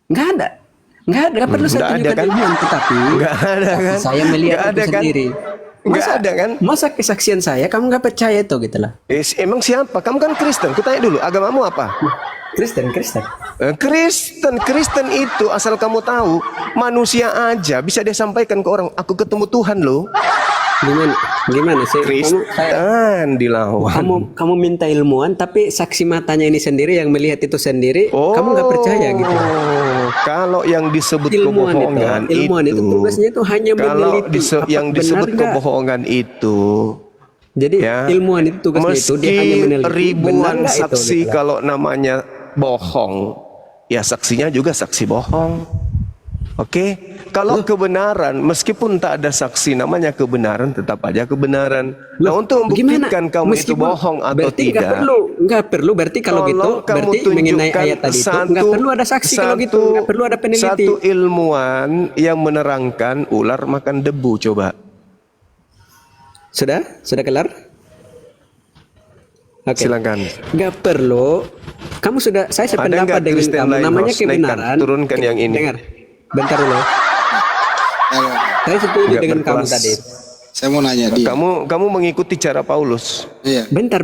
Nggak ada. Nggak perlu saya Nggak ada tunjukkan kan? ilmuwan, tetapi Nggak ada kan? saya melihat Nggak itu ada kan? sendiri. Nggak ada kan? Masa kesaksian saya kamu nggak percaya itu gitu lah. Emang siapa? Kamu kan Kristen. Kutanya dulu, agamamu apa? Kristen. Kristen itu asal kamu tahu, manusia aja bisa dia sampaikan ke orang, aku ketemu Tuhan loh. Gimana sih? Kristen dilawan. Kamu minta ilmuwan, tapi saksi matanya ini sendiri yang melihat itu sendiri, kamu nggak percaya gitu. Kalau yang disebut Ilmuwan kebohongan ilmuwan itu tugasnya itu hanya kalau meneliti yang disebut kebohongan itu, jadi ya, ilmuwan itu tugasnya itu dia hanya meski meneliti ribuan benar saksi itu, kalau namanya bohong, ya saksinya juga saksi bohong. Oke, kalau kebenaran meskipun tak ada saksi, namanya kebenaran tetap aja kebenaran. Nah, untuk membuktikan kamu itu bohong atau tidak, nggak perlu berarti kalau gitu berarti mengenai ayat tadi itu nggak perlu ada saksi kalau gitu, nggak perlu ada peneliti. Satu ilmuwan yang menerangkan ular makan debu, coba. Sudah kelar? Oke. Silakan. Nggak perlu. Kamu sudah, saya sependapat dengan kamu. Namanya kebenaran. Turunkan yang ini. Dengar. Bentar dulu. Halo. Saya setuju Nggak dengan kamu berkelas. tadi. Saya mau nanya dia. Kamu mengikuti cara Paulus. Iya. Bentar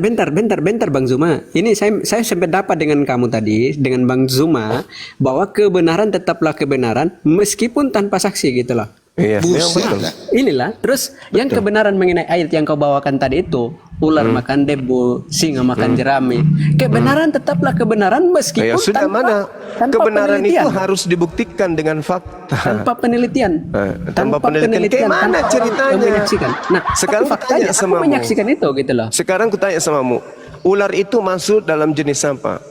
Bang Zuma. Ini saya sependapat dengan kamu tadi, dengan Bang Zuma, bahwa kebenaran tetaplah kebenaran meskipun tanpa saksi gitu loh. Iya, memang Buset betul. lah. Inilah. Terus yang kebenaran mengenai ayat yang kau bawakan tadi itu, ular makan debu, singa makan jerami. Kebenaran tetaplah kebenaran meskipun Ya sudah, mana kebenaran itu penelitian. harus dibuktikan dengan fakta. Tanpa penelitian. Tanpa penelitian. Kayak mana tanpa ceritanya? yang menyaksikan. Nah, Sekarang tapi faktanya kutanya aku samamu. menyaksikan itu gitu loh. Sekarang kutanya samamu, ular itu masuk dalam jenis apa?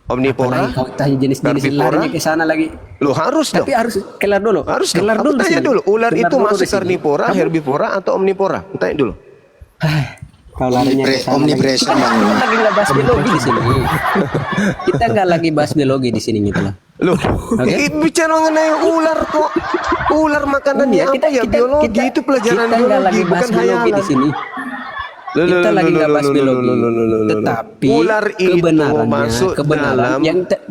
Omnivora? Apalagi kau tanya jenis-jenis Herbivora? larinya ke sana lagi. Lo harus dong. Tapi harus kelar dulu. Harus kelar dong. dulu. Aku tanya di sini. dulu, ular Kelar itu dulu masuk di sini. karnivora, Kamu- herbivora atau omnivora? Aku tanya dulu. Kau larinya ke sana Omnipresent, lagi. Bang. Kita lagi nggak bahas biologi di sini. Kita nggak lagi bahas biologi di sini gitu loh. Loh, Oke. bicara mengenai ular kok. Ular makanannya Iya, apa ya? Biologi itu pelajaran kita nggak biologi, lagi bahas bukan biologi hayalan. di sini. Kita lagi nggak bahas biologi, tetapi ular itu kebenarannya, masuk dalam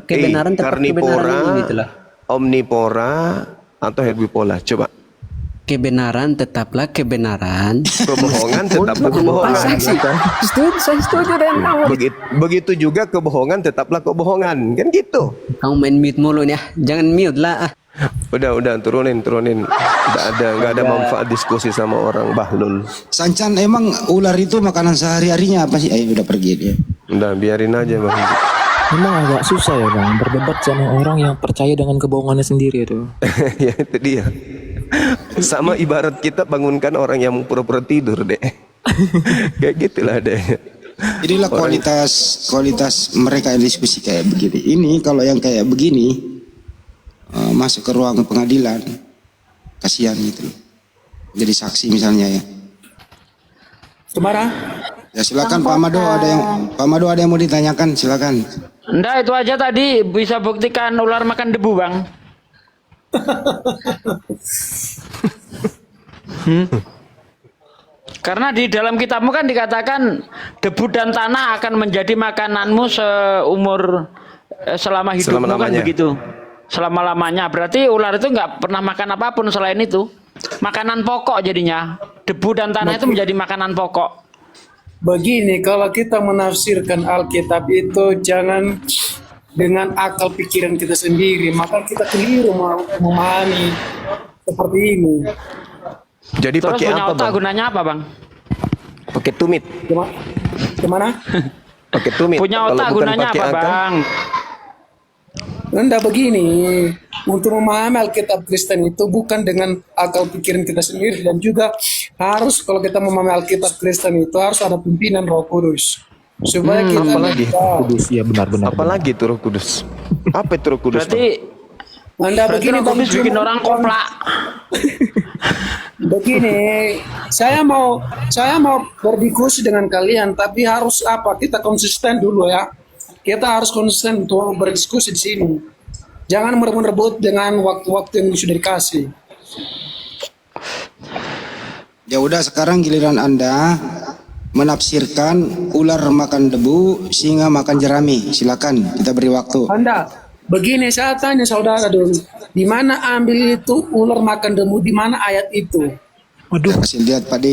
kebenaran tetap karnivora, kebenaran ini gitu loh. omnivora atau herbivora. Coba. Kebenaran tetaplah kebenaran. Kebohongan tetaplah Tanpa kebohongan. saksi. Saya setuju dengan kamu. Begitu juga kebohongan tetaplah kebohongan. Kan gitu. Kamu main mute mulu nih ya. Jangan mute lah. Udah turunin. Nggak ada manfaat diskusi sama orang bahlul. Sancan, emang ular itu makanan sehari-harinya apa sih? Ayo udah pergi dia. Udah biarin aja Bang. Memang agak susah ya bang berdebat sama orang yang percaya dengan kebohongannya sendiri itu. Ya itu dia. Sama ibarat kita bangunkan orang yang pura-pura tidur deh. Kayak gitulah deh. Inilah kualitas mereka yang diskusi kayak begini. Ini kalau yang kayak begini masuk ke ruang pengadilan, kasihan gitu loh. Jadi saksi misalnya ya. Kemana? Ya silakan Pak Mado ada yang mau ditanyakan, silakan. Enggak, itu aja tadi bisa buktikan ular makan debu, Bang. Karena di dalam kitabmu kan dikatakan debu dan tanah akan menjadi makananmu seumur selama hidupmu kan begitu. Selama-lamanya. Berarti ular itu nggak pernah makan apapun selain itu. Makanan pokok jadinya. Debu dan tanah itu menjadi makanan pokok. Begini, kalau kita menafsirkan Alkitab itu jangan dengan akal pikiran kita sendiri, maka kita keliru memahami seperti ini. Jadi Terus pakai punya apa otak Bang? gunanya apa, Bang? Pakai tumit. Gimana? Pakai tumit. Punya Kalau otak bukan gunanya pakai apa, akal, Bang? Anda begini, untuk memahami Alkitab Kristen itu bukan dengan akal pikiran kita sendiri, dan juga harus kalau kita memahami Alkitab Kristen itu harus ada pimpinan Roh Kudus supaya kita apalagi? Kudus ya benar-benar. Apalagi itu Roh Kudus? Apa itu Roh Kudus? Bang? Berarti Anda begini Roh Kudus bikin orang koplak. Begini, saya mau berdiskusi dengan kalian, tapi harus apa? Kita konsisten dulu ya. Kita harus konsisten untuk berdiskusi di sini. Jangan merebut dengan waktu-waktu yang sudah dikasih. Ya udah, sekarang giliran Anda menafsirkan ular makan debu, singa makan jerami. Silakan, kita beri waktu. Anda Begini saya tanya saudara dulu, di mana ambil itu ular makan debu? Di mana ayat itu? Saya kasih lihat Pak D.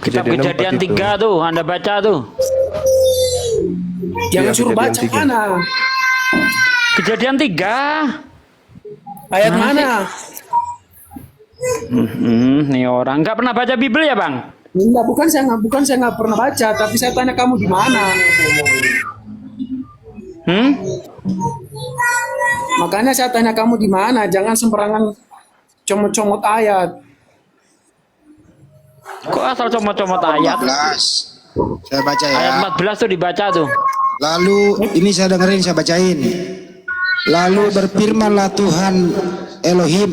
Kitab Kejadian Kejadian 4 itu. 3 tuh, Anda baca tuh. Jangan Iya, suruh baca Kejadian 3. mana? Kejadian 3. Ayat mana? Nih orang nggak pernah baca Bible ya, Bang? Enggak, bukan saya nggak pernah baca, tapi saya tanya kamu di mana? Makanya saya tanya kamu di mana, jangan sembarangan comot-comot ayat. Kok asal comot-comot ayat? 14. Saya baca ya. Ayat 14 tuh dibaca tuh. Lalu ini saya dengerin, saya bacain. Lalu berfirmanlah Tuhan Elohim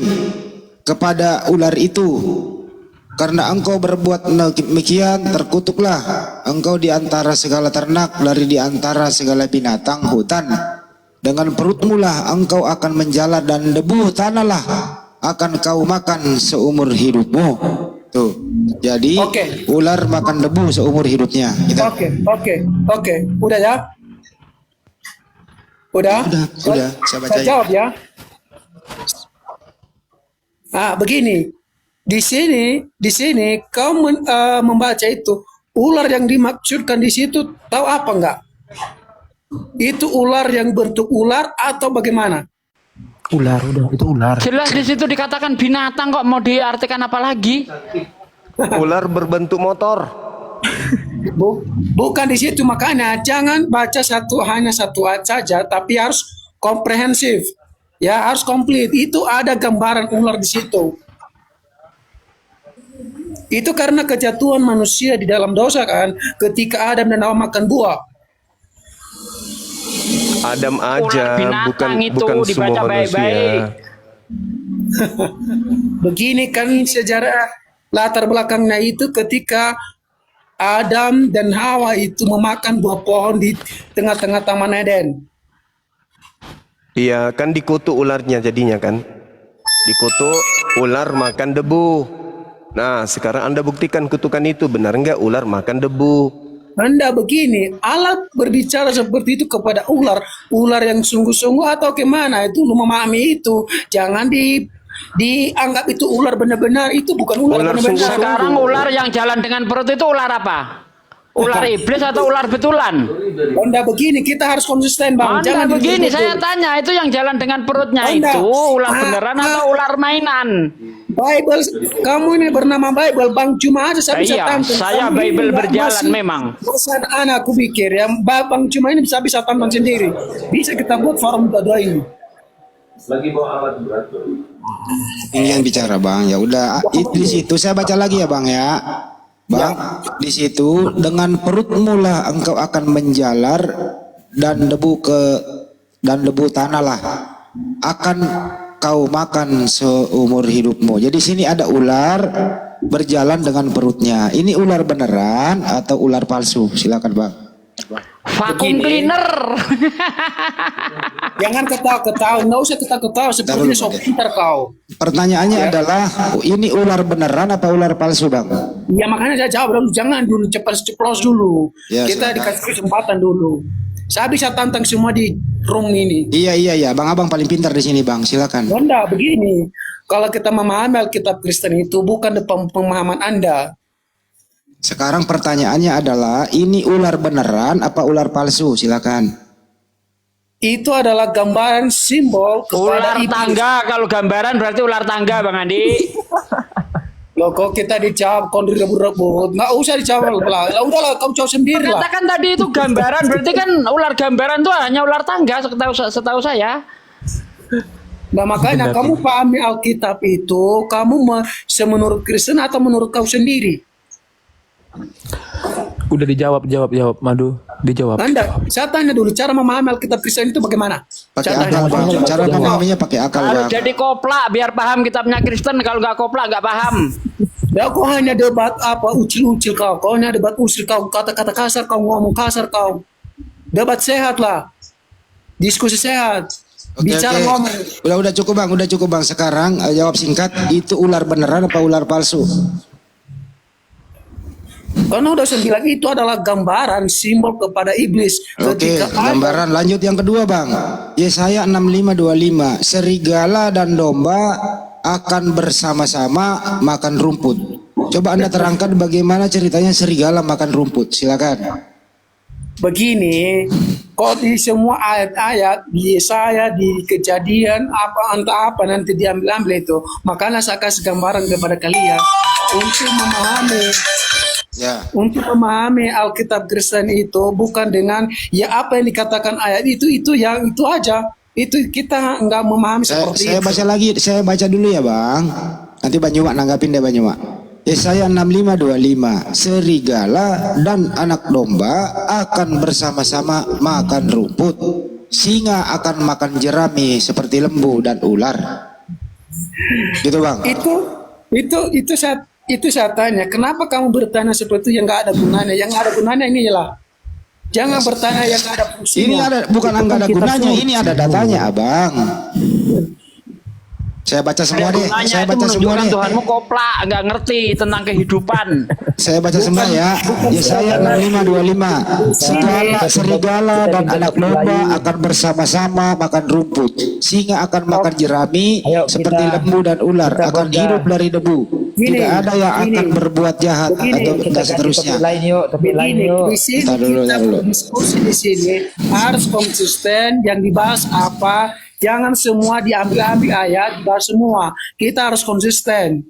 kepada ular itu, karena engkau berbuat demikian, terkutuklah engkau di antara segala ternak, dari di antara segala binatang hutan. Dengan perutmu lah engkau akan menjalar, dan debu tanahlah akan kau makan seumur hidupmu. Tuh. Jadi Oke. ular makan debu seumur hidupnya. Gitu. Oke. Udah ya? Udah, Udah, saya bacain. Saya jawab ya. Begini. Di sini kau membaca itu, ular yang dimaksudkan di situ tahu apa enggak? Itu ular yang bentuk ular atau bagaimana? Ular, udah itu ular. Jelas di situ dikatakan binatang, kok mau diartikan apa lagi? Ular berbentuk motor. Bukan di situ, makanya jangan baca hanya satu ayat saja, tapi harus komprehensif. Ya, harus komplit. Itu ada gambaran ular di situ. Itu karena kejatuhan manusia di dalam dosa kan, ketika Adam dan Hawa makan buah. Adam Ular aja, binatang itu bukan semua dibaca baik-baik. manusia. Begini kan sejarah latar belakangnya itu ketika Adam dan Hawa itu memakan buah pohon di tengah-tengah Taman Eden. Iya, kan dikutuk ularnya jadinya kan. Dikutuk, ular makan debu. Nah, sekarang Anda buktikan kutukan itu benar enggak ular makan debu? Anda begini, Allah berbicara seperti itu kepada ular yang sungguh-sungguh atau kemana? Itu lu memahami itu. Jangan dianggap itu ular benar-benar, itu bukan ular Ular benar-benar. Sekarang ular yang jalan dengan perut itu ular apa? Ular iblis atau ular betulan? Anda begini, kita harus konsisten Bang. Anda begini, betul-betul. saya tanya itu yang jalan dengan perutnya Anda, itu ular beneran atau ular mainan? Bible, kamu ini bernama Bible, Bang Cuma aja saya bisa Iya, tampil. saya Kamu ini Bible nggak berjalan masih memang. bosan anakku pikir ya, Bang Cuma ini bisa tampil sendiri. Bisa kita buat forum doa ini. Ini yang bicara Bang. Ya udah, di situ saya baca lagi ya Bang ya. Bang, di situ dengan perutmu lah engkau akan menjalar, dan debu tanah lah akan kau makan seumur hidupmu. Jadi sini ada ular berjalan dengan perutnya. Ini ular beneran atau ular palsu? Silakan Bang. Vacuum cleaner. Jangan ketawa-ketawa, nggak usah ketawa-ketawa sepertinya sok pintar kau. Pertanyaannya adalah, ini ular beneran apa ular palsu Bang? Ya makanya saya jawab dong, jangan dulu ceplos dulu. Ya, Kita silakan. dikasih kesempatan dulu. Saya bisa tantang semua di room ini. Iya, Bang Abang paling pintar di sini Bang. Silakan. Anda begini, kalau kita memahami Alkitab Kristen itu bukan depan pemahaman Anda. Sekarang pertanyaannya adalah, ini ular beneran apa ular palsu? Silakan. Itu adalah gambaran simbol kepada Ular iblis. tangga, kalau gambaran berarti ular tangga, Bang Andi. Loh kok kita dijawab, kau direbut-rebut. Nggak usah dijawab lah. Ya udahlah, kau jawab sendiri lah. Katakan tadi itu gambaran, berarti kan ular gambaran itu hanya ular tangga setahu saya. Nah makanya kamu pahami Alkitab itu, kamu semenurut Kristen atau menurut kau sendiri? Udah dijawab Madu, dijawab. Anda, saya tanya dulu, cara memahami Alkitab Kristen itu bagaimana? Pakai Saya akal tanya. Bang. Cara memahaminya pakai akal Harus Bang. jadi koplak biar paham kitabnya Kristen, kalau nggak koplak nggak paham. Ya kau hanya debat apa ucil-ucil kau hanya debat ucil kau, kata-kata kasar kau, ngomong kasar kau. Debat sehat lah, diskusi sehat, bicara ngomong. Udah cukup Bang. Sekarang jawab singkat, itu ular beneran apa ular palsu? Karena udah saya bilang itu adalah gambaran simbol kepada iblis. Oke, Ketika ada gambaran lanjut yang kedua Bang. Yesaya 65:25. Serigala dan domba akan bersama-sama makan rumput. Coba Anda terangkan bagaimana ceritanya serigala makan rumput. Silakan. begini, kok di semua ayat-ayat di Yesaya, di Kejadian, apa entah apa nanti diambil-ambil itu, makanya saya kasih gambaran kepada kalian Ya. untuk memahami Alkitab Kristen itu bukan dengan ya apa yang dikatakan ayat itu yang itu aja. Itu kita nggak memahami seperti Saya itu. baca lagi, saya baca dulu ya Bang. Nanti Bang Nyumak nanggapin deh Bang Nyumak. Yesaya 65:25. Serigala dan anak domba akan bersama-sama makan rumput. Singa akan makan jerami seperti lembu dan ular. Gitu Bang. Itu saya tanya, kenapa kamu bertanya seperti itu yang nggak ada gunanya? Yang nggak ada gunanya ini lah. Jangan bertanya yang nggak ada Ini fungsinya. ada bukan nggak ada gunanya, ini ada datanya Abang. Saya baca semua deh. Gunanya Saya itu baca semua menunjukkan deh. Tuhanmu koplak, nggak ngerti tentang kehidupan. Saya baca semua ya. Yesaya 65:25. Serigala dan anak domba akan bersama-sama makan rumput. Singa akan makan jerami seperti lembu dan ular akan hidup dari debu. Tidak ada yang akan berbuat jahat atau dan seterusnya. Begini, di sini Tar dulu, kita tar dulu. berdiskusi di sini harus konsisten. Yang dibahas apa? Jangan semua diambil-ambil ayat, dibahas semua. Kita harus konsisten.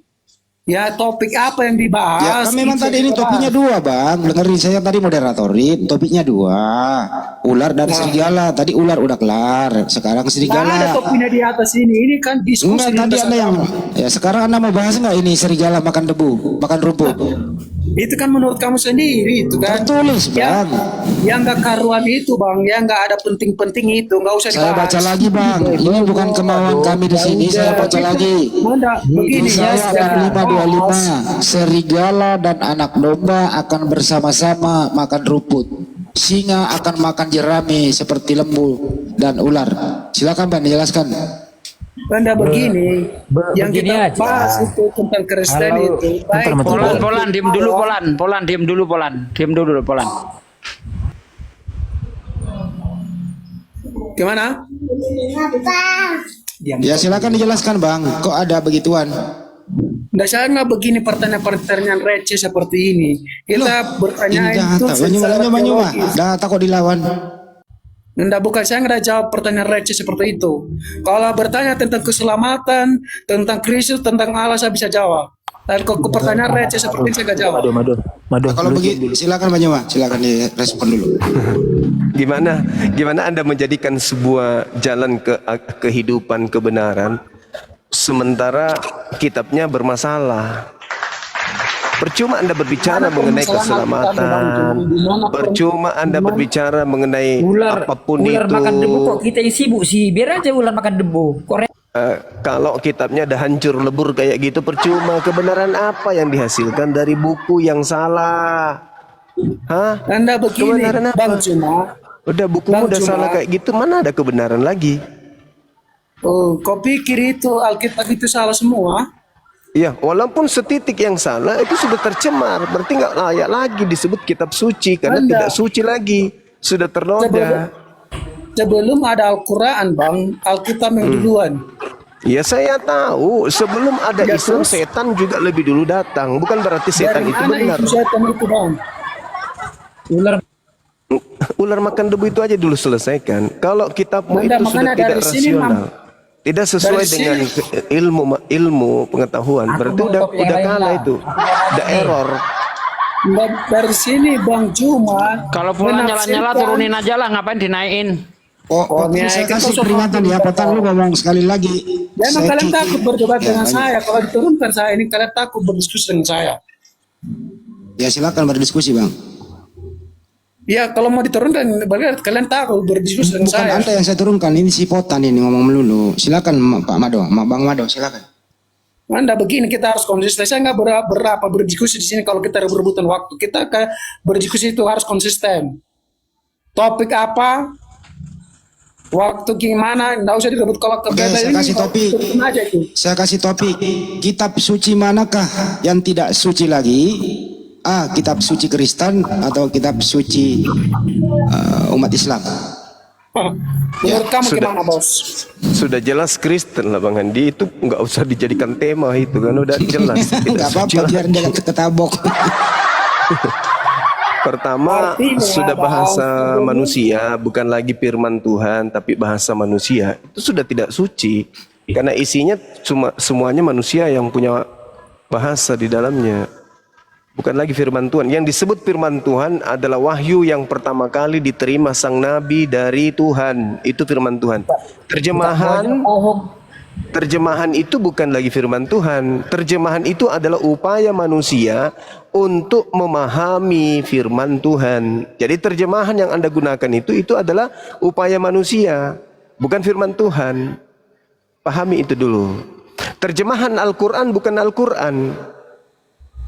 Ya, topik apa yang Ya dibahas? kan memang itu tadi ini yang topiknya dibahas. dua Bang. Dengerin saya tadi moderatorin. Topiknya dua. Ular dan serigala. Tadi ular udah kelar. Sekarang Nggak ada serigala. topiknya di atas ini. Ini kan diskusi. Enggak, tadi lintas Anda yang agama. ya sekarang Anda mau bahas enggak ini serigala makan debu, makan rumput? Itu kan menurut kamu sendiri itu kan. Tertulis, Ya, Bang. yang nggak karuan itu Bang, yang nggak ada penting-penting itu, nggak usah Saya dibahas. baca lagi, Bang. Ini bukan kemauan kami di sini, saya baca lagi. Mana? Begini ya. Yesaya 65:25. Serigala dan anak domba akan bersama-sama makan rumput. Singa akan makan jerami seperti lembu dan ular. Silakan Bang, dijelaskan. Anda begini, yang begini kita aja. bahas itu tentang Kristen Kalau- itu. Baik, bentar, bentar. Polan, diem dulu, Polan, diem dulu, Polan. Gimana? Ya silakan dijelaskan, Bang. Kok ada begituan? Nah, saya nggak begini pertanyaan-pertanyaan receh seperti ini. Kita bertanya Ini itu jahat. secara Banyu. teologis. Dah takut dilawan. Nggak, bukan saya nggak jawab pertanyaan receh seperti itu. Kalau bertanya tentang keselamatan, tentang Kristus, tentang Allah, saya bisa jawab. Dan kok pertanyaan receh seperti ini saya nggak jawab. Madu. Nah, kalau begitu silakan Bang Nyuma, silakan direspon dulu. Gimana Anda menjadikan sebuah jalan ke kehidupan kebenaran sementara kitabnya bermasalah? Percuma Anda berbicara mengenai keselamatan. Percuma Anda berbicara mengenai apapun ular itu. makan debu kok kita yang sibuk sih, biar aja ular makan debu. Kalau kitabnya dah hancur lebur kayak gitu, percuma. Kebenaran apa yang dihasilkan dari buku yang salah? Hah? Anda begini, Kebenaran apa? Bang Cuma. Udah bukumu Bang udah Cuma. salah kayak gitu, mana ada kebenaran lagi? Oh, kau pikir itu Alkitab itu salah semua? Ya, walaupun setitik yang salah itu sudah tercemar, berarti nggak layak lagi disebut kitab suci karena Anda. tidak suci lagi, sudah ternoda. Sebelum ada Al-Quran, Bang, Alkitab yang duluan. Ya saya tahu, sebelum ada Ya, Islam terus? setan juga lebih dulu datang, bukan berarti setan Dari itu mana benar. itu setan itu, Bang? Ular Ular makan debu itu aja dulu selesaikan. Kalau kitabmu Anda, itu sudah makanya tidak dari sini, rasional, tidak sesuai Dari dengan ilmu pengetahuan, berarti mau udah topik yang lain kalah lah. itu, udah error. Dan dari sini, Bang Cuma. Kalau Polan nyala-nyala turunin aja lah, ngapain dinaikin? Oh, ya, saya kita kasih sosok peringatan ya, Potan lu ngomong sekali lagi. Jangan Saya kalian kiki. takut berdebat Ya, dengan lanjut. saya. Kalau diturunkan saya ini, kalian takut berdiskusi dengan saya. Ya silakan berdiskusi Bang. Ya, kalau mau diturunkan, berarti kalian takut berdiskusi dengan Bukan saya. Anda yang saya turunkan, ini si Potan ini ngomong melulu. Silakan Pak Mado, Bang Mado, silakan. Anda begini, kita harus konsisten. Saya nggak berapa berdiskusi di sini kalau kita berebutan waktu. Kita berdiskusi itu harus konsisten. Topik apa? Waktu gimana? Nggak usah direbut. Kalau Oke, kebetulan saya ini, kasih topik. turun aja itu. Saya kasih topik. Kitab suci manakah yang tidak suci lagi? kitab suci Kristen atau kitab suci umat Islam? Menurut kamu sudah. gimana, Bos? Sudah jelas Kristen lah Bang Andi, itu nggak usah dijadikan tema itu kan udah jelas. Nggak apa-apa biar jangan ketabok. Pertama Artinya, sudah bahasa Bang, manusia, bukan lagi firman Tuhan tapi bahasa manusia. Itu sudah tidak suci karena isinya cuma semuanya manusia yang punya bahasa di dalamnya. Bukan lagi firman Tuhan. Yang disebut firman Tuhan adalah wahyu yang pertama kali diterima sang nabi dari Tuhan. Itu firman Tuhan. Terjemahan itu bukan lagi firman Tuhan. Terjemahan itu adalah upaya manusia untuk memahami firman Tuhan. Jadi terjemahan yang Anda gunakan itu adalah upaya manusia, bukan firman Tuhan. Pahami itu dulu. Terjemahan Al-Quran bukan Al-Quran.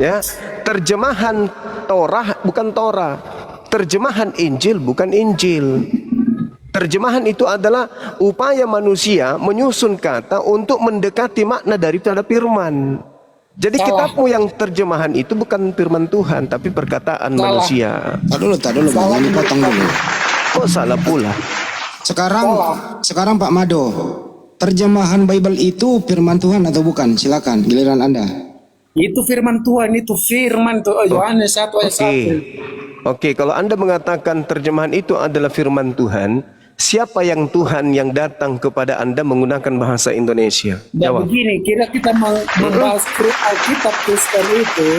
Ya, terjemahan Torah bukan Torah. Terjemahan Injil bukan Injil. Terjemahan itu adalah upaya manusia menyusun kata untuk mendekati makna daripada firman. Jadi kitabmu yang terjemahan itu bukan firman Tuhan tapi perkataan manusia. Tak dulu Bang, ini potong dulu. Kok salah pula? Sekarang Pak Mado, terjemahan Bible itu firman Tuhan atau bukan? Silakan, giliran Anda. Itu firman Tuhan, itu firman tuh Yohanes 1 ayat 1. Oke, kalau Anda mengatakan terjemahan itu adalah firman Tuhan, siapa yang Tuhan yang datang kepada Anda menggunakan bahasa Indonesia? Dan Jawab. begini, kira kita membahas Alkitab Kristen itu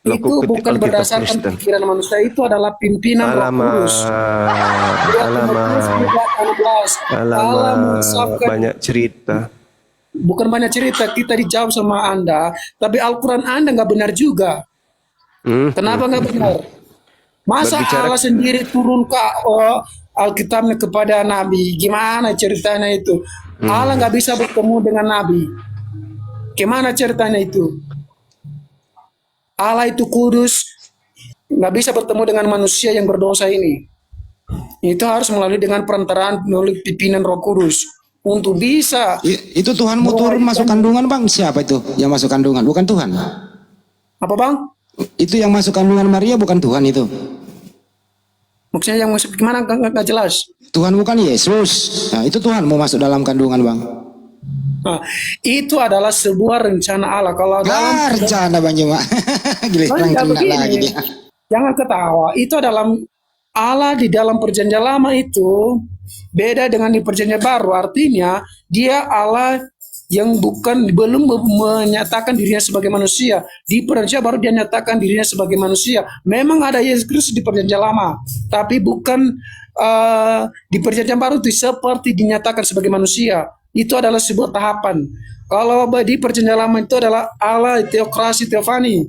bukan Alkitab berdasarkan Kristen. pikiran manusia, itu adalah pimpinan Roh Kudus. Alamak, banyak cerita. Bukan banyak cerita, kita dijawab sama Anda, tapi Al-Quran Anda nggak benar juga. Kenapa nggak benar? Masa Allah sendiri turun ke Alkitabnya kepada Nabi? Gimana ceritanya itu? Allah nggak bisa bertemu dengan Nabi. Gimana ceritanya itu? Allah itu kudus, nggak bisa bertemu dengan manusia yang berdosa ini. Itu harus melalui dengan perantaraan melalui pimpinan Roh Kudus. Untuk bisa Itu Tuhanmu turun masuk kandungan Bang. Siapa itu yang masuk kandungan? Bukan Tuhan. apa, Bang? Itu yang masuk kandungan Maria bukan Tuhan itu. Maksudnya yang masuk gimana? Nggak jelas. Tuhan bukan Yesus. Nah, itu Tuhan mau masuk dalam kandungan Bang. Nah, itu adalah sebuah rencana Allah. Kalau dalam Rencana Bang Juma. Giliran Jangan kena begini. lagi dia. Jangan ketawa. Itu dalam Allah di dalam perjanjian lama itu beda dengan di perjanjian baru. Artinya dia Allah yang belum menyatakan dirinya sebagai manusia. Di perjanjian baru dia nyatakan dirinya sebagai manusia. Memang ada Yesus Kristus di perjanjian lama, tapi bukan di perjanjian baru itu seperti dinyatakan sebagai manusia. Itu adalah sebuah tahapan. Kalau di perjanjian lama itu adalah Allah teokrasi teofani,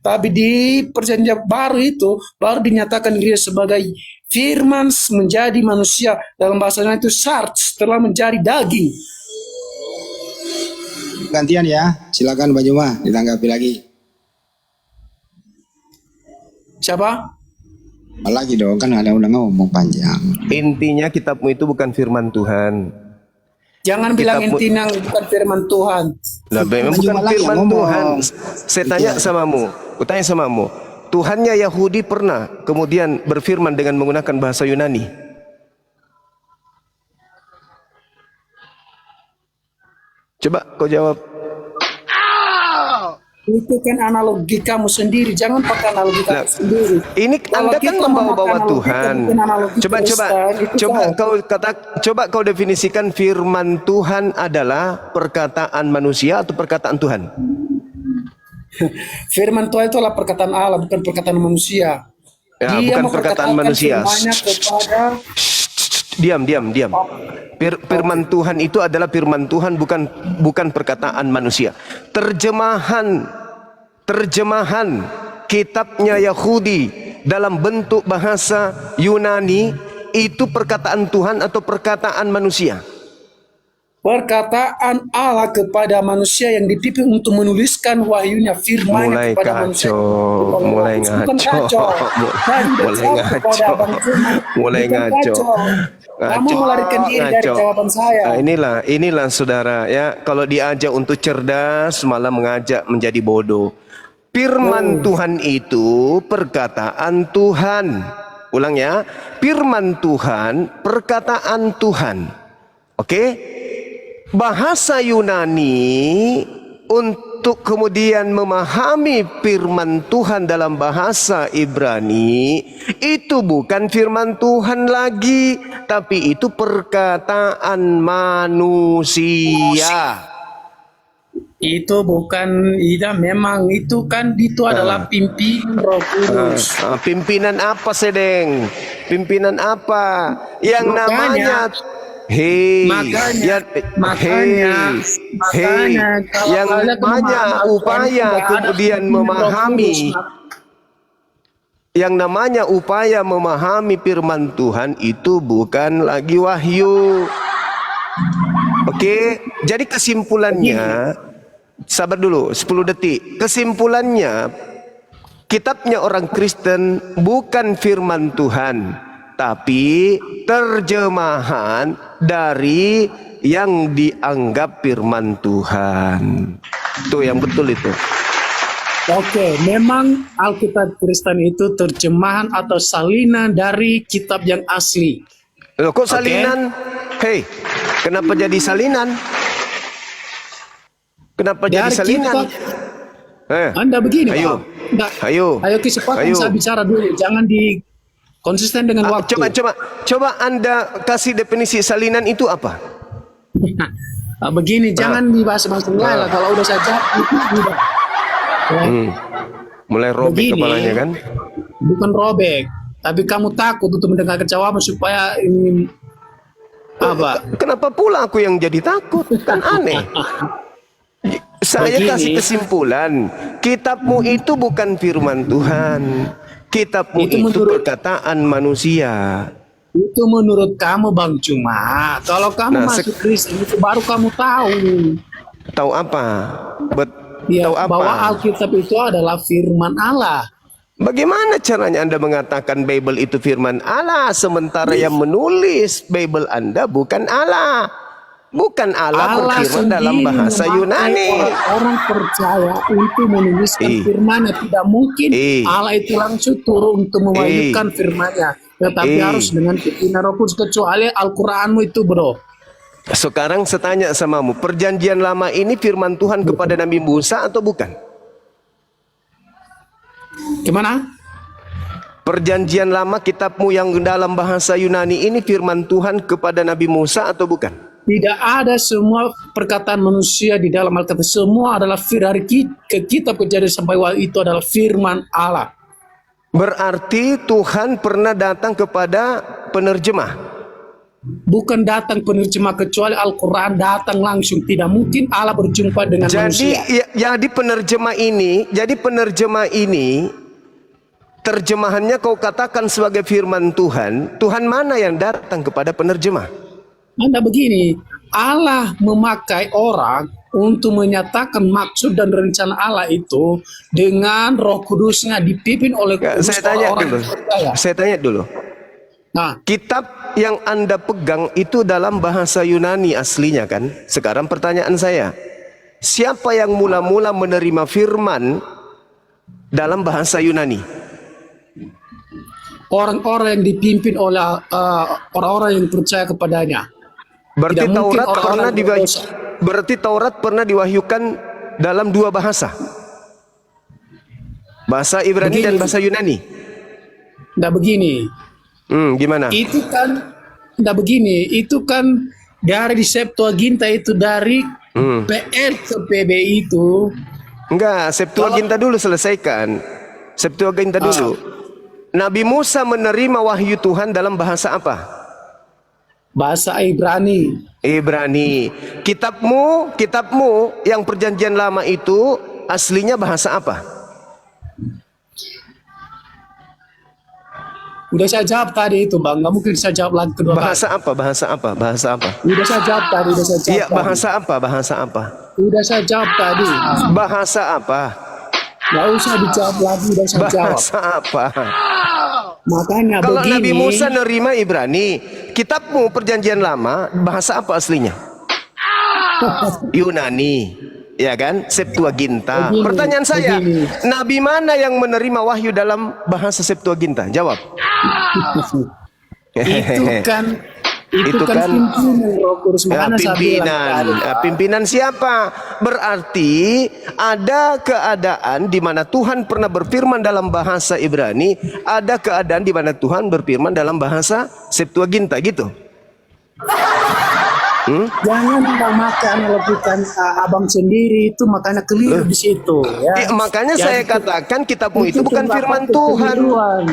tapi di perjanjian baru itu baru dinyatakan dirinya sebagai firman menjadi manusia. Dalam bahasanya itu sarx, telah menjadi daging. Gantian ya. Silakan Bang Juma ditanggapi lagi. Siapa? Lagi dong, kan ada udah ngomong panjang. Intinya kitabmu itu bukan firman Tuhan. Jangan bilang intinya bukan firman Tuhan. Nah, memang bukan Lagi firman ngomong. Tuhan. Saya tanya samamu, aku tanya samamu. Tuhannya Yahudi pernah kemudian berfirman dengan menggunakan bahasa Yunani? Coba kau jawab. Itu kan analogi kamu sendiri, jangan pakai analogi kamu sendiri. Ini Kalau Anda kan kita membawa-bawa memakai Tuhan. analogi, analogi Kristen, itu kan- Coba kau definisikan firman Tuhan adalah perkataan manusia atau perkataan Tuhan? firman Tuhan itu adalah perkataan Allah, bukan perkataan manusia. Ya, Dia bukan perkataan memperkatakan manusia. firman-Nya kepada Diam. Firman Tuhan itu adalah firman Tuhan, bukan perkataan manusia. Terjemahan kitabnya Yahudi dalam bentuk bahasa Yunani itu perkataan Tuhan atau perkataan manusia? perkataan Allah kepada manusia yang dipimpin untuk menuliskan wahyunya, firman-Nya kepada manusia. Mulai ngaco. Kamu melarikan diri dari jawaban saya. Nah, inilah saudara ya, kalau diajak untuk cerdas malah mengajak menjadi bodoh. Firman Tuhan itu perkataan Tuhan. Ulang ya, firman Tuhan, perkataan Tuhan. Oke? Bahasa Yunani untuk kemudian memahami firman Tuhan dalam bahasa Ibrani itu bukan firman Tuhan lagi, tapi itu perkataan manusia. Itu bukan, memang itu kan itu adalah pimpinan Roh Kudus. Pimpinan apa, Sedeng? Pimpinan apa? Yang Makanya- namanya makanya kalau yang kalian namanya memahami upaya Al-Quran, kemudian tidak ada memahami, Roh Kudus. yang namanya upaya memahami firman Tuhan itu bukan lagi wahyu. Oke, jadi kesimpulannya, sabar dulu 10 detik. Kesimpulannya, kitabnya orang Kristen bukan firman Tuhan, tapi terjemahan dari yang dianggap firman Tuhan. Itu yang betul itu. Oke, memang Alkitab Kristen itu terjemahan atau salinan dari kitab yang asli. Loh, kok salinan? Hei, kenapa jadi salinan? Kenapa jadi Dari salinan? kitab, Anda begini, Ayo. Pak. Nggak, Ayo. ayo kesempatan Ayo. saya bicara dulu, jangan di konsisten dengan waktu. Coba Anda kasih definisi salinan itu apa? Begini, jangan dibahas langsung lah. Kalau udah saya jawab, itu udah. Ya. Mulai robek Begini. kepalanya kan? Bukan robek, tapi kamu takut untuk mendengarkan jawaban supaya ini apa? Kenapa pula aku yang jadi takut? Kan aneh. Saya Begini. kasih kesimpulan, kitabmu itu bukan firman Tuhan. Kitabmu Itu itu menurut- perkataan manusia. Itu menurut kamu, Bang Cuma. Kalau kamu Nah, masuk Kristen itu baru kamu tahu. Tahu apa? Ya, Tahu apa? bahwa Alkitab itu adalah firman Allah. Bagaimana caranya Anda mengatakan Bible itu firman Allah sementara yang menulis Bible Anda bukan Allah? Bukan Allah berfirman dalam bahasa Yunani. Orang percaya untuk menuliskan firman-Nya. Tidak mungkin Allah itu langsung turun untuk mewajibkan firman-Nya. Tetapi harus dengan pimpinan Roh Kudus, kecuali Al-Quranmu itu, bro. Sekarang saya tanya samamu, perjanjian lama ini firman Tuhan kepada Nabi Musa atau bukan? Gimana? Perjanjian lama kitabmu yang dalam bahasa Yunani ini firman Tuhan kepada Nabi Musa atau bukan? Tidak ada semua perkataan manusia di dalam Alkitab. Semua adalah dari kitab Kejadian sampai Wahyu itu adalah firman Allah. Berarti Tuhan pernah datang kepada penerjemah. Bukan datang penerjemah, kecuali Al-Quran datang langsung. Tidak mungkin Allah berjumpa dengan manusia. Jadi penerjemah ini terjemahannya kau katakan sebagai firman Tuhan. Tuhan mana yang datang kepada penerjemah? Anda begini, Allah memakai orang untuk menyatakan maksud dan rencana Allah itu dengan Roh Kudusnya dipimpin oleh Saya tanya orang-orang dulu. yang percaya. Saya tanya dulu. Nah, Kitab yang Anda pegang itu dalam bahasa Yunani aslinya kan? Sekarang pertanyaan saya, siapa yang mula-mula menerima firman dalam bahasa Yunani? orang-orang yang dipimpin oleh orang-orang yang percaya kepadanya. Berarti Tidak mungkin Taurat orang-orang berdosa. berarti Taurat pernah diwahyukan dalam dua bahasa. Bahasa Ibrani dan bahasa Yunani. Nah begini, Gimana? itu kan, nah begini, itu kan dari di Septuaginta itu dari PL ke PB itu. Enggak, Septuaginta dulu selesaikan. Septuaginta dulu. Nabi Musa menerima wahyu Tuhan dalam bahasa apa? Bahasa Ibrani. Ibrani. Kitabmu yang perjanjian lama itu aslinya bahasa apa? Udah saya jawab tadi itu, Bang. Nggak mungkin saya jawab lagi kedua Bahasa apa? Bahasa apa? Bahasa apa? kali. Udah saya jawab tadi, Iya, bahasa apa? Bahasa apa? Udah saya jawab tadi. Bahasa apa? Nggak usah dijawab lagi, udah saya jawab. Bahasa apa? Makanya Kalau begini. Nabi Musa nerima Ibrani, kitabmu perjanjian lama bahasa apa aslinya? Yunani. Ya kan? Septuaginta. Begini, Pertanyaan saya, begini. nabi mana yang menerima wahyu dalam bahasa Septuaginta? Jawab. Itu kan pimpinan Roh Kudus. Ya, Makanya saya bilang pimpinan. tadi, Pak. Pimpinan siapa? Berarti ada keadaan di mana Tuhan pernah berfirman dalam bahasa Ibrani, ada keadaan di mana Tuhan berfirman dalam bahasa Septuaginta gitu. Jangan makan analogikan abang sendiri, itu makanya keliru di situ. Ya. Makanya saya katakan kitabmu itu bukan firman terdapat Tuhan. kekeliruan.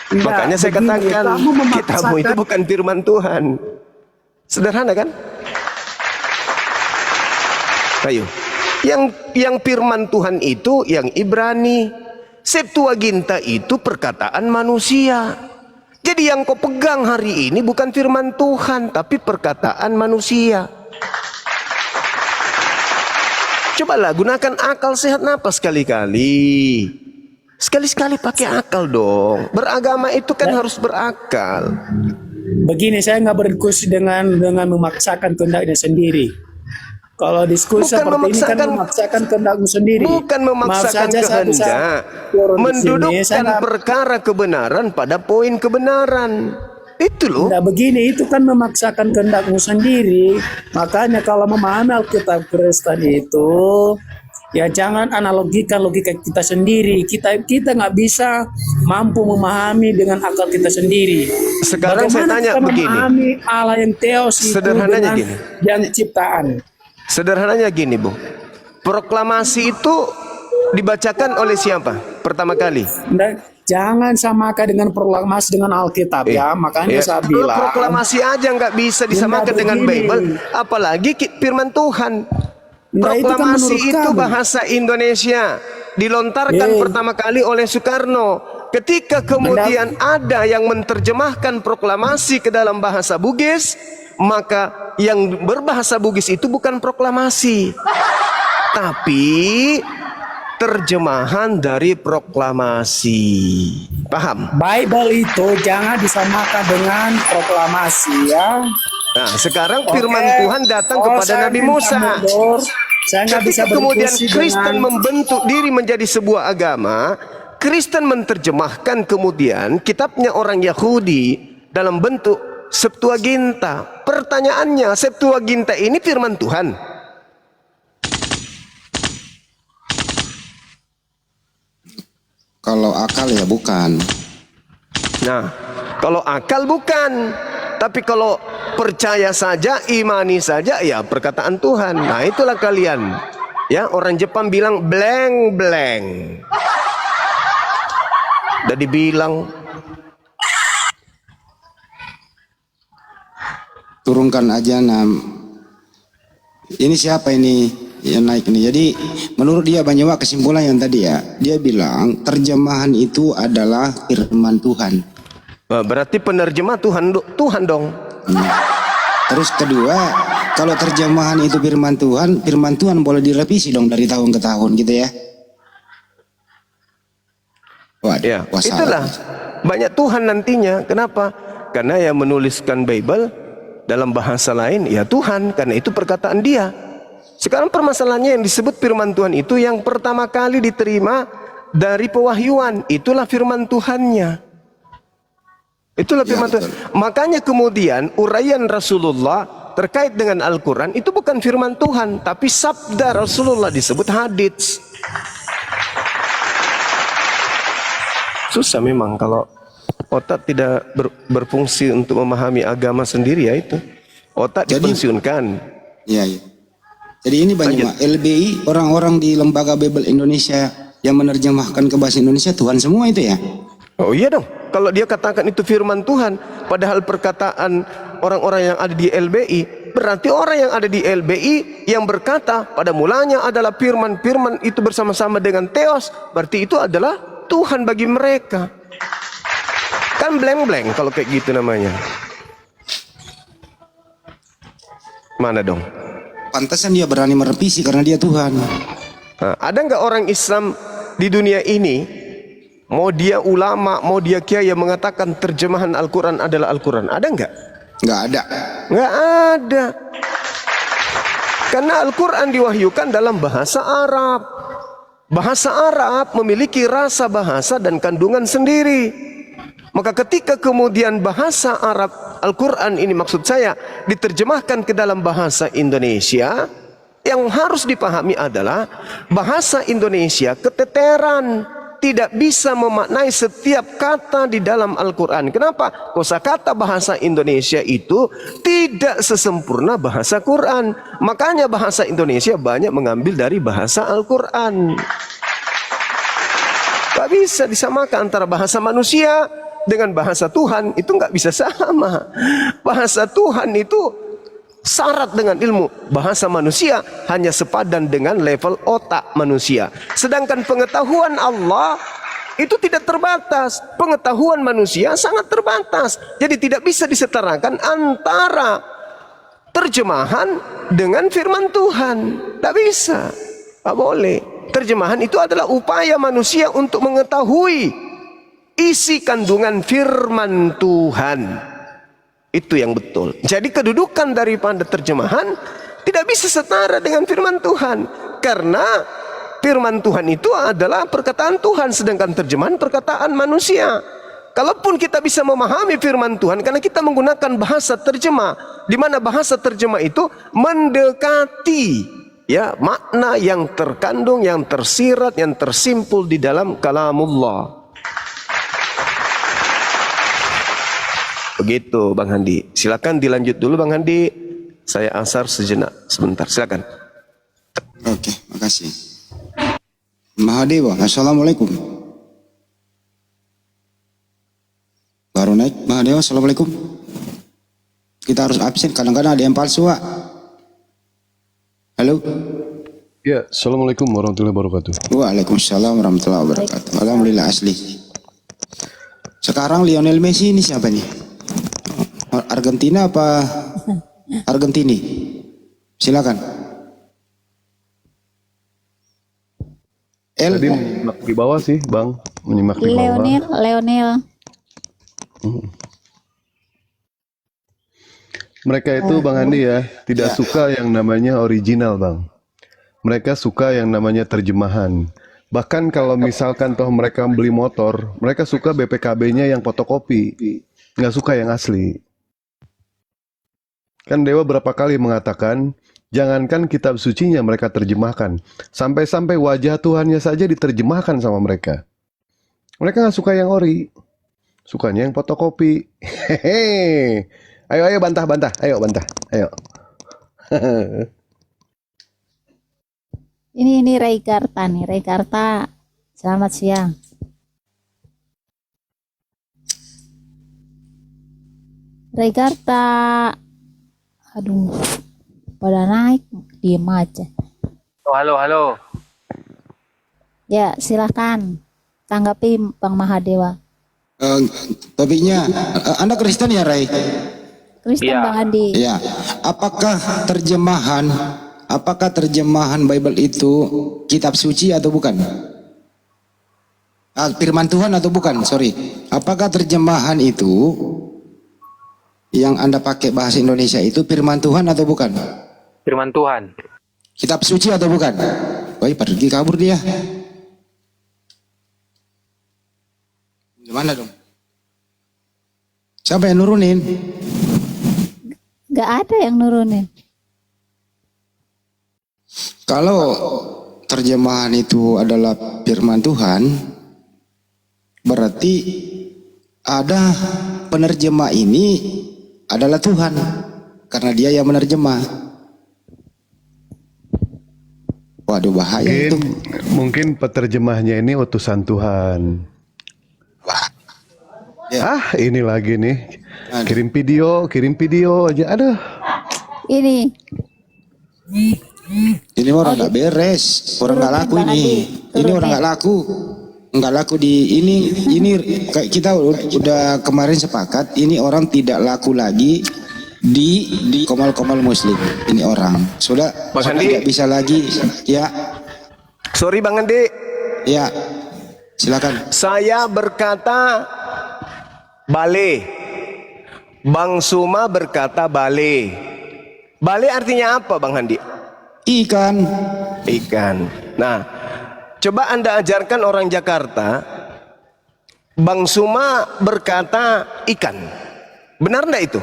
Makanya saya Begini, katakan kamu memaksakan- kitabmu itu bukan firman Tuhan. Sederhana kan? Ayo. Yang firman Tuhan itu yang Ibrani. Septuaginta itu perkataan manusia. Jadi yang kau pegang hari ini bukan firman Tuhan, tapi perkataan manusia. Cobalah gunakan akal sehat napas sekali-kali. Sekali-sekali pakai akal dong. Beragama itu kan harus berakal. Begini, saya nggak berdiskusi dengan memaksakan kehendaknya sendiri. Kalau diskusi Bukan seperti ini kan memaksakan kehendakmu sendiri. Bukan memaksakan Maaf saja saya bisa kehendak. turun di sini, saya Mendudukkan nggak- perkara kebenaran pada poin kebenaran. Itu loh. Nah begini, itu kan memaksakan kehendakmu sendiri. Makanya kalau memahami Alkitab Kristen itu, ya jangan analogikan logika kita sendiri. Kita nggak bisa mampu memahami dengan akal kita sendiri. Sekarang saya tanya kita begini. memahami Allah yang teos itu Sederhananya dengan gini. yang ciptaan. Sederhananya gini, Bu. Proklamasi itu dibacakan oleh siapa pertama kali? Nah, jangan samakan dengan proklamasi dengan Alkitab ya. Makanya saya Kalau bilang. proklamasi aja nggak bisa disamakan dengan begini. Bible, apalagi firman Tuhan. Nah, itu kan Proklamasi menurut itu kamu. bahasa Indonesia, dilontarkan pertama kali oleh Soekarno. Ketika kemudian ada yang menerjemahkan proklamasi ke dalam bahasa Bugis, maka yang berbahasa Bugis itu bukan proklamasi, tapi terjemahan dari proklamasi. Paham? Bible itu jangan disamakan dengan proklamasi ya. Nah, sekarang Oke. firman Tuhan datang kepada saya Nabi minta Musa. mundur. Saya nggak bisa Ketika kemudian berdiskusi Kristen dengan membentuk diri menjadi sebuah agama, Kristen menerjemahkan kemudian kitabnya orang Yahudi dalam bentuk Septuaginta. Pertanyaannya, Septuaginta ini firman Tuhan? Kalau akal ya bukan. Nah, kalau akal bukan, tapi kalau percaya saja, imani saja, ya perkataan Tuhan. Nah, itulah kalian. Ya, orang Jepang bilang blank blank. Udah dibilang Turunkan aja ini siapa ini yang naik ini. Jadi menurut dia Banyawa kesimpulan yang tadi ya, dia bilang terjemahan itu adalah firman Tuhan. Nah, berarti penerjemah Tuhan dong. Terus kedua, kalau terjemahan itu firman Tuhan boleh direvisi dong dari tahun ke tahun gitu ya. Waduh, Ya, itulah banyak Tuhan nantinya. Kenapa? Karena yang menuliskan Bible dalam bahasa lain ya Tuhan, karena itu perkataan Dia. Sekarang permasalahannya yang disebut firman Tuhan itu yang pertama kali diterima dari pewahyuan, itulah firman Tuhannya. Itulah firman Tuhan. Makanya kemudian uraian Rasulullah terkait dengan Al-Quran itu bukan firman Tuhan, tapi sabda Rasulullah, disebut hadits. Susah memang kalau otak tidak berfungsi untuk memahami agama sendiri, ya itu. Otak dipensiunkan. Iya, iya. Jadi ini banyak LBI, orang-orang di Lembaga Bible Indonesia yang menerjemahkan ke bahasa Indonesia Tuhan semua itu ya. Oh iya dong. Kalau dia katakan itu firman Tuhan, padahal perkataan orang-orang yang ada di LBI, berarti orang yang ada di LBI yang berkata pada mulanya adalah firman itu bersama-sama dengan Theos, berarti itu adalah Tuhan bagi mereka. Kan blank-blank kalau kayak gitu namanya. Mana dong? Pantasan dia berani merevisi karena dia Tuhan. Nah, ada nggak orang Islam di dunia ini, mau dia ulama, mau dia kiai, yang mengatakan terjemahan Al-Quran adalah Al-Quran? Ada nggak? Nggak ada. Nggak ada. Karena Al-Quran diwahyukan dalam bahasa Arab. Bahasa Arab memiliki rasa bahasa dan kandungan sendiri. Maka ketika kemudian bahasa Arab Al-Quran ini, maksud saya, diterjemahkan ke dalam bahasa Indonesia, yang harus dipahami adalah bahasa Indonesia keteteran, tidak bisa memaknai setiap kata di dalam Al-Quran. Kenapa? Kosakata bahasa Indonesia itu tidak sesempurna bahasa Quran. Makanya bahasa Indonesia banyak mengambil dari bahasa Al-Quran. Gak bisa disamakan antara bahasa manusia dengan bahasa Tuhan, itu nggak bisa sama. Bahasa Tuhan itu syarat dengan ilmu. Bahasa manusia hanya sepadan dengan level otak manusia. Sedangkan pengetahuan Allah itu tidak terbatas. Pengetahuan manusia sangat terbatas. Jadi tidak bisa disetarakan antara terjemahan dengan firman Tuhan. Tidak bisa. Tidak boleh. Terjemahan itu adalah upaya manusia untuk mengetahui isi kandungan firman Tuhan. Itu yang betul. Jadi kedudukan daripada terjemahan tidak bisa setara dengan firman Tuhan. Karena firman Tuhan itu adalah perkataan Tuhan, sedangkan terjemahan perkataan manusia. Kalaupun kita bisa memahami firman Tuhan karena kita menggunakan bahasa terjemah, di mana bahasa terjemah itu mendekati ya makna yang terkandung, yang tersirat, yang tersimpul di dalam kalamullah. Begitu Bang Handi. Silakan dilanjut dulu Bang Handi. Saya asar sejenak sebentar. Silakan. Oke, makasih. Mahadewa, assalamualaikum. Baru naik Mahadewa, assalamualaikum. Kita harus absen, kadang-kadang ada yang palsu, Pak. Halo. Ya, assalamualaikum warahmatullahi wabarakatuh. Waalaikumsalam warahmatullahi wabarakatuh. Alhamdulillah asli. Sekarang Lionel Messi ini siapa nih? Argentina apa Argentini? Silakan. Tadi menyimak di bawah sih, Bang. Menyimak di bawah. Lionel. Mereka itu Bang Andi ya, tidak suka yang namanya original, Bang. Mereka suka yang namanya terjemahan. Bahkan kalau misalkan toh mereka beli motor, mereka suka BPKB-nya yang fotokopi, nggak suka yang asli. Kan Dewa berapa kali mengatakan, jangankan kitab sucinya mereka terjemahkan, sampai-sampai wajah Tuhannya saja diterjemahkan sama mereka. Mereka nggak suka yang ori, sukanya yang fotokopi. Hehehe. Ayo bantah, ayo bantah, ayo. Ini Ray Karta nih, Ray Karta. Selamat siang. Ray Karta. Aduh, pada naik, diem aja. Halo. Ya, silakan tanggapi Bang Mahadewa. Topiknya, Anda Kristen ya, Ray? Kristen Bang Andi. Ya. Apakah terjemahan Bible itu kitab suci atau bukan? Firman Tuhan atau bukan? Sorry. Apakah terjemahan itu yang Anda pakai bahasa Indonesia itu firman Tuhan atau bukan? Firman Tuhan. Kitab suci atau bukan? Woi, pergi kabur dia. Gimana dong? Siapa yang nurunin? Gak ada yang nurunin. Kalau terjemahan itu adalah firman Tuhan, berarti ada penerjemah ini adalah Tuhan, karena dia yang menerjemah. Waduh, bahaya itu. Mungkin peterjemahnya ini utusan Tuhan. Ya. Ini lagi nih. Kirim video aja. Aduh. Ini orang nggak beres, orang nggak laku ini. Ini orang nggak laku di ini kayak kita udah kemarin sepakat. Ini orang tidak laku lagi di komal-komal muslim. Ini orang sudah tidak bisa lagi. Ya. Sorry Bang Andi. Ya. Silakan. Saya berkata bale. Bang Suma berkata bale. Bale artinya apa Bang Handi? Ikan. Ikan. Nah, coba Anda ajarkan orang Jakarta, Bang Suma berkata ikan. Benar enggak itu?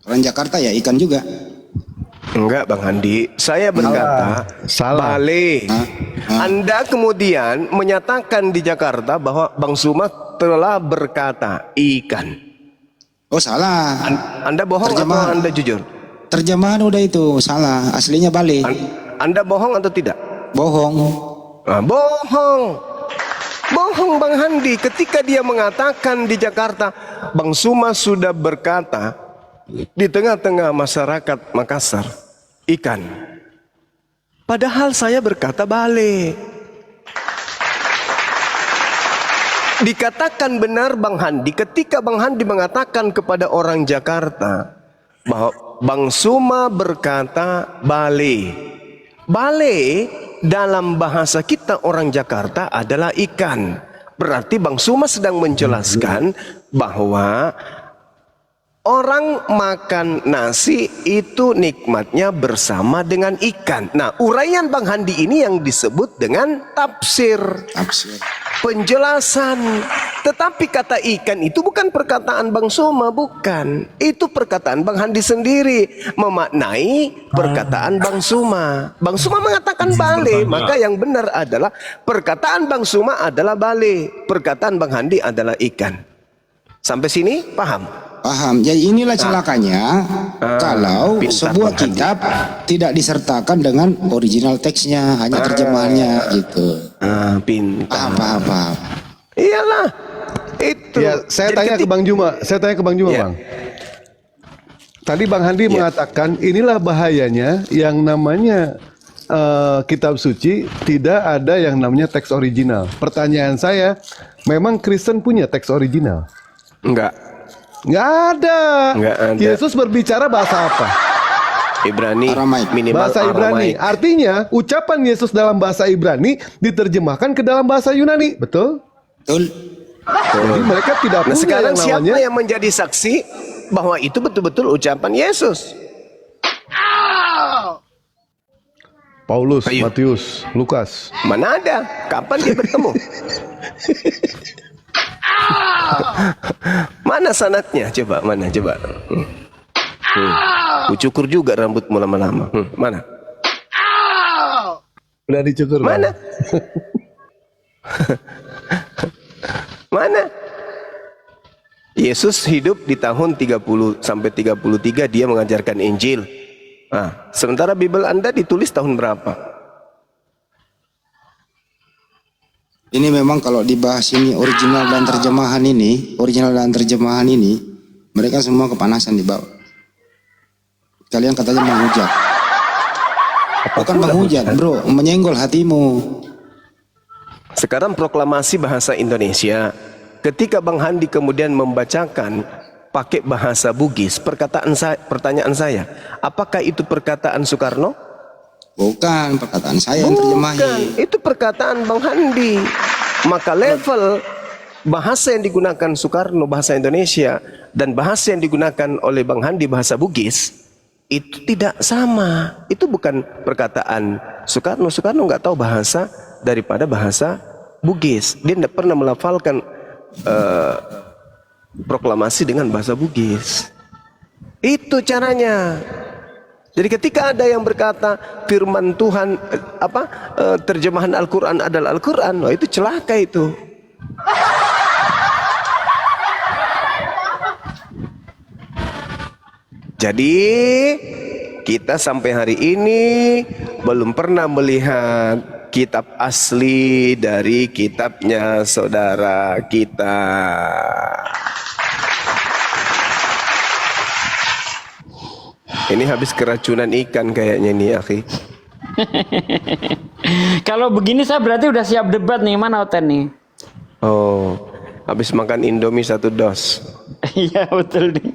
Orang Jakarta ya ikan juga. Enggak Bang Handi, saya berkata Salah. balik. Anda kemudian menyatakan di Jakarta bahwa Bang Suma telah berkata ikan. Oh salah. Anda bohong Terjemahan. atau Anda jujur? Terjemahan udah itu salah. Aslinya balik. Anda bohong atau tidak? Bohong. Nah, bohong. Bohong Bang Handi ketika dia mengatakan di Jakarta Bang Suma sudah berkata di tengah-tengah masyarakat Makassar ikan. Padahal saya berkata balik. Dikatakan benar Bang Handi ketika Bang Handi mengatakan kepada orang Jakarta bahwa Bang Suma berkata balik. Balik dalam bahasa kita orang Jakarta adalah ikan. Berarti Bang Suma sedang menjelaskan bahwa orang makan nasi itu nikmatnya bersama dengan ikan. Nah, uraian Bang Handi ini yang disebut dengan tafsir. Tafsir. Penjelasan. Tetapi kata ikan itu bukan perkataan Bang Suma, bukan. Itu perkataan Bang Handi sendiri memaknai perkataan Bang Suma. Bang Suma mengatakan balik, maka yang benar adalah perkataan Bang Suma adalah balik, perkataan Bang Handi adalah ikan. Sampai sini paham? Paham. Jadi inilah celakanya kalau pintar sebuah Bang Handi. kitab tidak disertakan dengan original teksnya, hanya terjemahannya gitu. Pintar. Paham. Iyalah. Itu. Ya, saya Jadi tanya ke Bang Juma, Ya. Bang. Tadi Bang Handi mengatakan inilah bahayanya yang namanya kitab suci tidak ada yang namanya teks original. Pertanyaan saya, memang Kristen punya teks original? Enggak. Nggak ada. Nggak ada. Yesus berbicara bahasa apa? Ibrani, Aramaik. minimal Bahasa Ibrani. Aramaik. Artinya ucapan Yesus dalam bahasa Ibrani diterjemahkan ke dalam bahasa Yunani, betul? Betul. Jadi mereka tidak Nah, punya sekarang yang siapa namanya yang menjadi saksi bahwa itu betul-betul ucapan Yesus? Paulus, Ayo. Matius, Lukas. Mana ada? Kapan dia bertemu? Mana sanatnya? Coba, mana? Coba. Ku cukur juga rambutmu lama-lama. Mana? Udah dicukur, Bang. Mana? Mana? Yesus hidup di tahun 30 sampai 33 dia mengajarkan Injil. Nah, sementara Bible Anda ditulis tahun berapa? Ini memang kalau dibahas ini original dan terjemahan ini, mereka semua kepanasan di bawah. Kalian katanya menghujat. Bukan menghujat, bro, menyenggol hatimu. Sekarang proklamasi bahasa Indonesia. Ketika Bang Handi kemudian membacakan pakai bahasa Bugis, pertanyaan saya, apakah itu perkataan Soekarno? Bukan, perkataan saya yang terjemahin. Bukan, itu perkataan Bang Handi. Maka level bahasa yang digunakan Soekarno, bahasa Indonesia, dan bahasa yang digunakan oleh Bang Handi, bahasa Bugis, itu tidak sama. Itu bukan perkataan Soekarno. Soekarno nggak tahu bahasa daripada bahasa Bugis. Dia tidak pernah melafalkan proklamasi dengan bahasa Bugis. Itu caranya. Jadi ketika ada yang berkata firman Tuhan terjemahan Al-Qur'an adalah Al-Qur'an, oh, itu celaka itu. Jadi kita sampai hari ini belum pernah melihat kitab asli dari kitabnya saudara kita. Ini habis keracunan ikan kayaknya nih, akhi. Kalau begini saya berarti udah siap debat nih, mana Oten nih? Oh, habis makan Indomie 1 dos. Iya betul nih.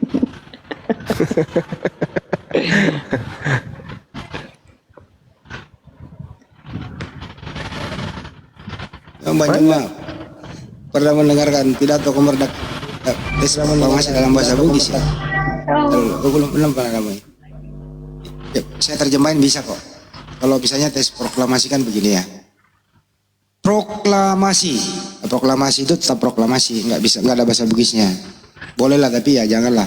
Mbak Juma pernah mendengarkan pidato kemerdekaan Islam masih dalam bahasa Bugis ya? Belum pernah namanya. Ya, saya terjemahin bisa kok. Kalau misalnya teks proklamasi kan begini ya. Proklamasi, proklamasi itu tetap proklamasi, nggak ada bahasa Bugisnya. Boleh lah tapi ya janganlah.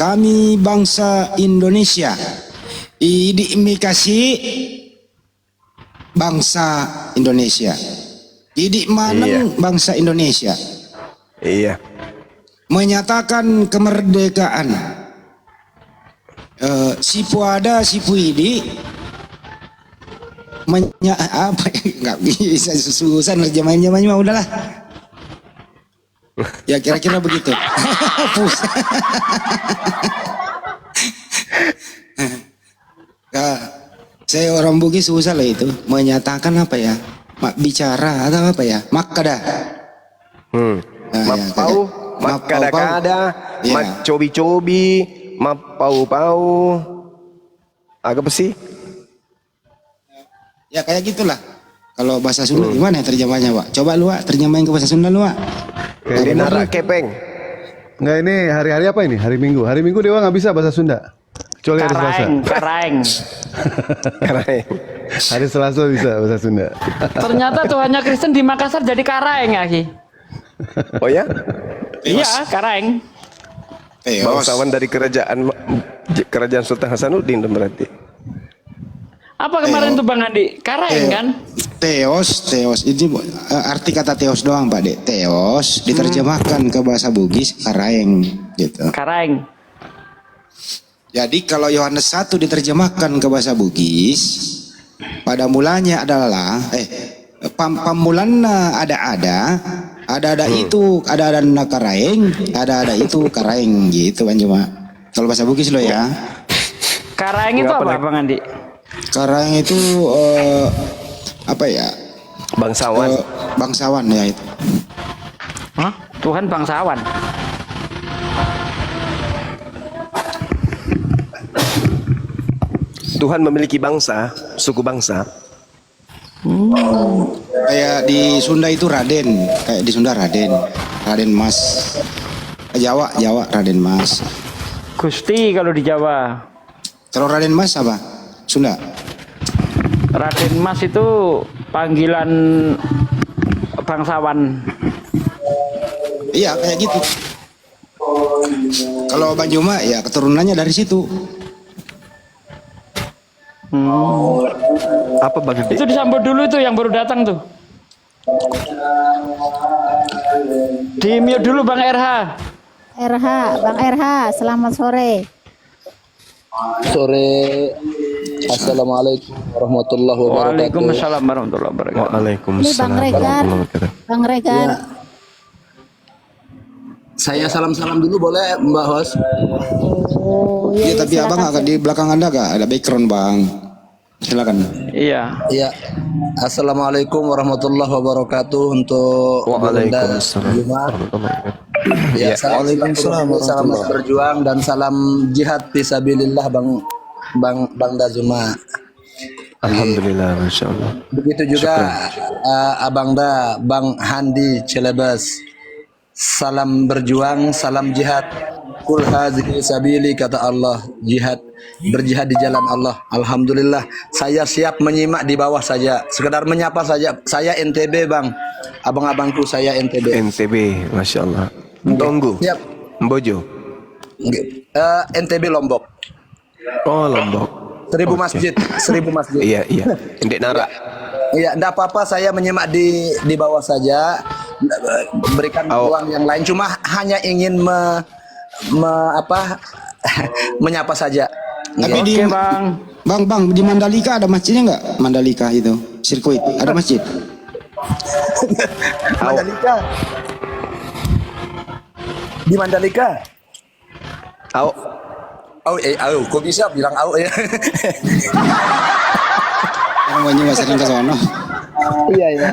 Kami bangsa Indonesia, idikmikasi bangsa Indonesia, idik maneng bangsa Indonesia. Iya. Menyatakan kemerdekaan. Sipu ada, sipu idi. Apa ya, nggak bisa susah nerjemahin mah udahlah. Ya kira-kira begitu. Nah, saya orang Bugis susah lah itu menyatakan apa ya, bicara atau apa ya, makada. Mapau, makada-kada, Ya. macobi-cobi, mapau-pau. Agak apa sih? Ya kayak gitulah. Kalau bahasa Sunda gimana ya terjemahnya, Pak? Coba lu, Wak, terjemahin ke bahasa Sunda lu, Wak. Kayak nara kepeng. Enggak, ini hari-hari apa ini? Hari Minggu. Hari Minggu Dewa nggak bisa bahasa Sunda. Kecuali hari Selasa. Karaeng. Karaeng. Hari Selasa bisa bahasa Sunda. Ternyata Tuhannya Kristen di Makassar jadi Karaeng ya, Ki. Oh ya? Iya, Karaeng. Bangsawan dari kerajaan Sultan Hasanuddin berarti. Apa kemarin tuh Bang Andi? Karaeng kan? Teos ini arti kata teos doang, Pak Dek. Teos diterjemahkan ke bahasa Bugis karaeng gitu. Karaeng. Jadi kalau Yohanes 1 diterjemahkan ke bahasa Bugis, pada mulanya adalah pamulanna ada itu, ada karaeng, ada itu karaeng gitu kan cuma. Kalau bahasa Bugis lo ya. Karaeng itu apa Bang Andi? Karaeng itu apa ya? Bangsawan. Bangsawan ya itu. Hah? Tuhan bangsawan. Tuhan memiliki bangsa, suku bangsa. Kayak di Sunda itu Raden, kayak di Sunda Raden Mas. Jawa Raden Mas. Gusti kalau di Jawa. Kalau Raden Mas apa? Sunda. Raden Mas itu panggilan bangsawan. Iya kayak gitu. Kalau Banjuma ya keturunannya dari situ. Apa Bang Andi? Itu disambut dulu itu yang baru datang tuh. Di mute dulu Bang RH. Bang RH, selamat sore. Sore. Assalamualaikum warahmatullahi wabarakatuh. Waalaikumsalam warahmatullahi wabarakatuh. Ini Bang Regar. Bang Regar. Saya salam-salam dulu boleh Mbak Hos? Oh, Iya tapi silakan, abang agak di belakang anda gak ada background bang. Silakan. Iya. Iya. Assalamualaikum warahmatullahi wabarakatuh untuk Waalaikumsalam. Ya, salam berjuang dan salam jihad fisabilillah Bang Dazuma. Alhamdulillah, Masya Allah. Begitu juga Abang Da, Bang Handi Celebes. Salam berjuang, salam jihad. Kul hazihi sabili kata Allah, jihad, berjihad di jalan Allah. Alhamdulillah, saya siap menyimak di bawah saja, sekedar menyapa saja. Saya NTB Bang, abang-abangku saya NTB. NTB, Masya Allah. Tunggu. Siap. Mbojo. NTB Lombok. Oh Lombok. 1000 masjid, 1000 masjid. Iya. Ndek Nara. Iya, enggak apa-apa, saya menyimak di bawah saja, berikan ruang yang lain. Cuma hanya ingin menyapa saja. Tapi di Bang di Mandalika ada masjidnya nggak? Mandalika itu sirkuit ada masjid. Mandalika. Di Mandalika. Kok bisa bilang ya? Orang banyak sering ke sono. Iya.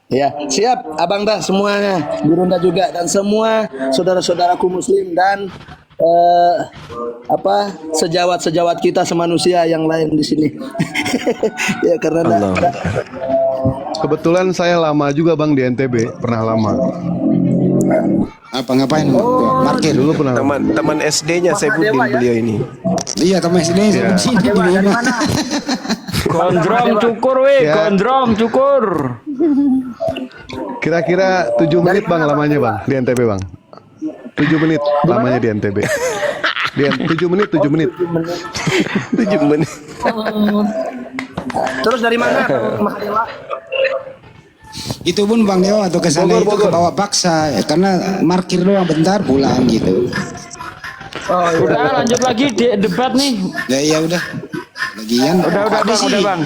Ya, siap Abang dah semuanya, Gurunda juga dan semua saudara-saudaraku muslim dan sejawat kita semanusia yang lain di sini. Ya karena Kebetulan saya lama juga Bang di NTB, pernah lama. Apa ngapain? Parkir. Dulu pernah. Teman SD-nya saya Budin beliau ini. Iya teman SD saya sini di rumah. Gondrong cukur weh, Ya. gondrong cukur. Kira-kira 7 menit bang lamanya bang di NTB bang. 7 menit lamanya di NTB. 7 menit. 7 menit. Terus dari mana Mahadewa? Itu pun Bang Dewa atau ke sana itu ke bawah paksa ya, karena parkir doang bentar pulang gitu. Udah lanjut lagi di debat nih. Ya udah. Lagian Udah bang, udah bang.